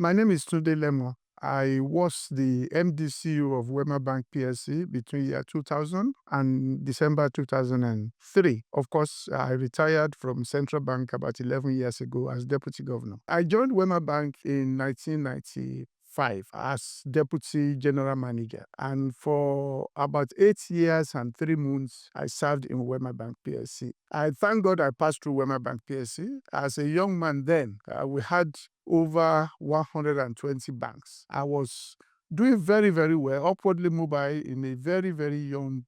My name is Tunde Lemo. I was the MD CEO of Wema Bank PLC between year 2000 and December 2003. Of course, I retired from Central Bank about 11 years ago as Deputy Governor. I joined Wema Bank in 1995 as Deputy General Manager. And for about 8 years and 3 months, I served in Wema Bank PLC. I thank God I passed through Wema Bank PLC. As a young man then, we had over 120 banks. I was doing very, very well, upwardly mobile in a very, very young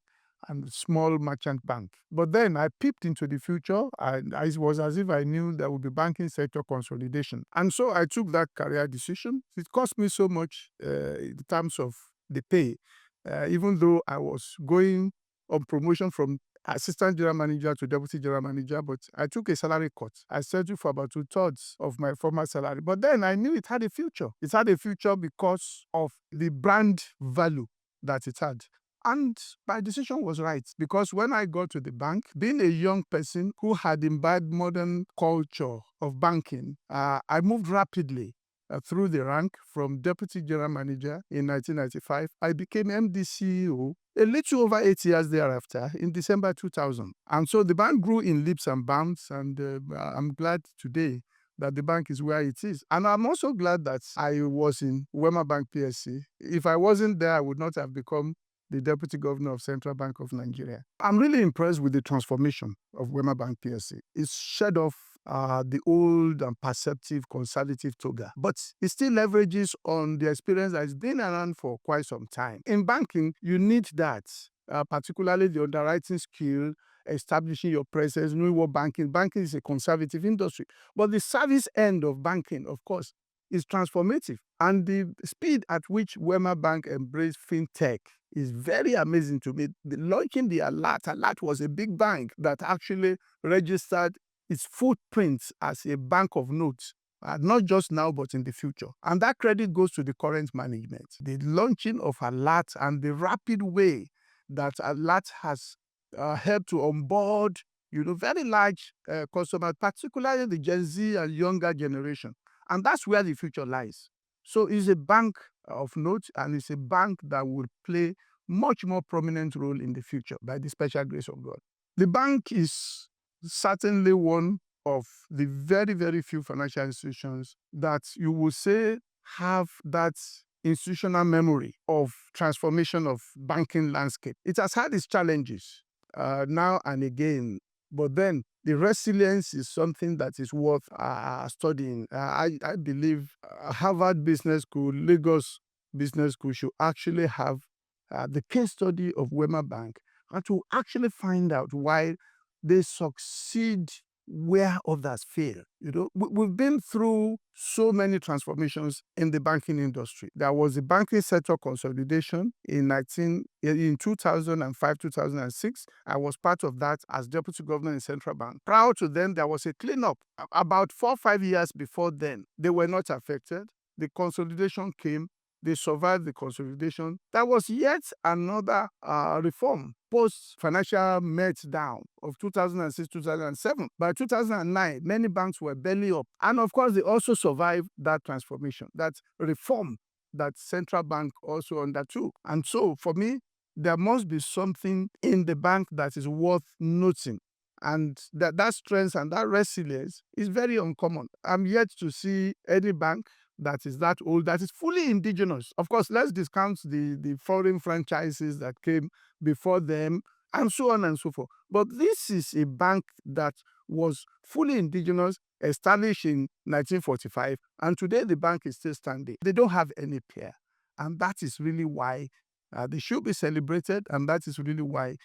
and small merchant bank. But then I peeped into the future, and it was as if I knew there would be banking sector consolidation. And so I took that career decision. It cost me so much in terms of the pay, even though I was going on promotion from assistant general manager to deputy general manager, but I took a salary cut. I settled for about 2/3 of my former salary. But then I knew it had a future. It had a future because of the brand value that it had. And my decision was right, because when I got to the bank, being a young person who had imbibed modern culture of banking, I moved rapidly through the rank from deputy general manager in 1995. I became MD CEO a little over 8 years thereafter in December 2000. And so the bank grew in leaps and bounds, and I'm glad today that the bank is where it is. And I'm also glad that I was in Wema Bank PSC. If I wasn't there, I would not have become the Deputy Governor of Central Bank of Nigeria. I'm really impressed with the transformation of Wema Bank PLC. It's shed off the old and perceptive conservative toga, but it still leverages on the experience that has been around for quite some time. In banking, you need that, particularly the underwriting skill, establishing your presence, knowing what banking is a conservative industry. But the service end of banking, of course, is transformative. And the speed at which Wema Bank embraced fintech is very amazing to me. Launching the Alert was a big bank that actually registered its footprint as a bank of notes, not just now, but in the future. And that credit goes to the current management. The launching of Alert and the rapid way that Alert has helped to onboard very large customers, particularly the Gen Z and younger generation. And that's where the future lies. So it's a bank of note, and it's a bank that will play much more prominent role in the future by the special grace of God. The bank is certainly one of the very, very few financial institutions that you will say have that institutional memory of transformation of banking landscape. It has had its challenges now and again, but then the resilience is something that is worth studying. I believe Harvard Business School, Lagos Business School should actually have the case study of Wema Bank, and to actually find out why they succeed where others fail. We've been through so many transformations in the banking industry. There was the banking sector consolidation in 2005, 2006. I was part of that as Deputy Governor in Central Bank. Prior to then, there was a cleanup. About 4 or 5 years before then, they were not affected. The consolidation came. They survived the consolidation. That was yet another reform post-financial meltdown of 2006, 2007. By 2009, many banks were belly up. And of course, they also survived that transformation, that reform that Central Bank also undertook. And so for me, there must be something in the bank that is worth noting. And that strength and that resilience is very uncommon. I'm yet to see any bank that is that old, that is fully indigenous. Of course, let's discount the foreign franchises that came before them, and so on and so forth. But this is a bank that was fully indigenous, established in 1945, and today the bank is still standing. They don't have any peer, and that is really why they should be celebrated, and that is really why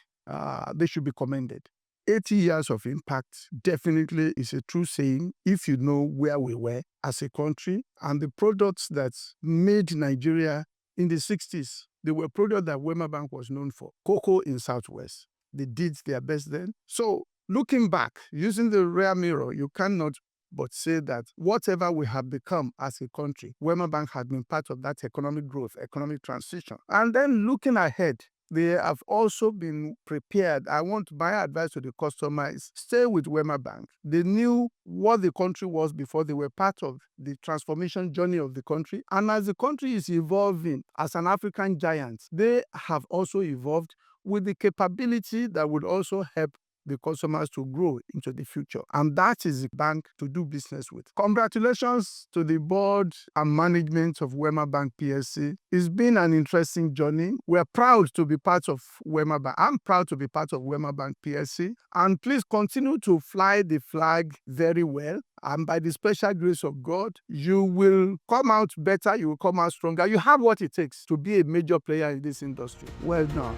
they should be commended. 80 years of impact definitely is a true saying if you know where we were as a country, and the products that made Nigeria in the 60s, they were products that Wema Bank was known for. Cocoa in Southwest. They did their best then. So looking back, using the rear mirror, you cannot but say that whatever we have become as a country, Wema Bank has been part of that economic growth, economic transition. And then looking ahead, they have also been prepared. I want my advice to the customer is stay with Wema Bank. They knew what the country was before they were part of the transformation journey of the country. And as the country is evolving as an African giant, they have also evolved with the capability that would also help the customers to grow into the future. And that is the bank to do business with. Congratulations to the board and management of Wema Bank PSC. It's been an interesting journey. We're proud to be part of Wema Bank. I'm proud to be part of Wema Bank PSC. And please continue to fly the flag very well. And by the special grace of God, you will come out better, you will come out stronger. You have what it takes to be a major player in this industry. Well done.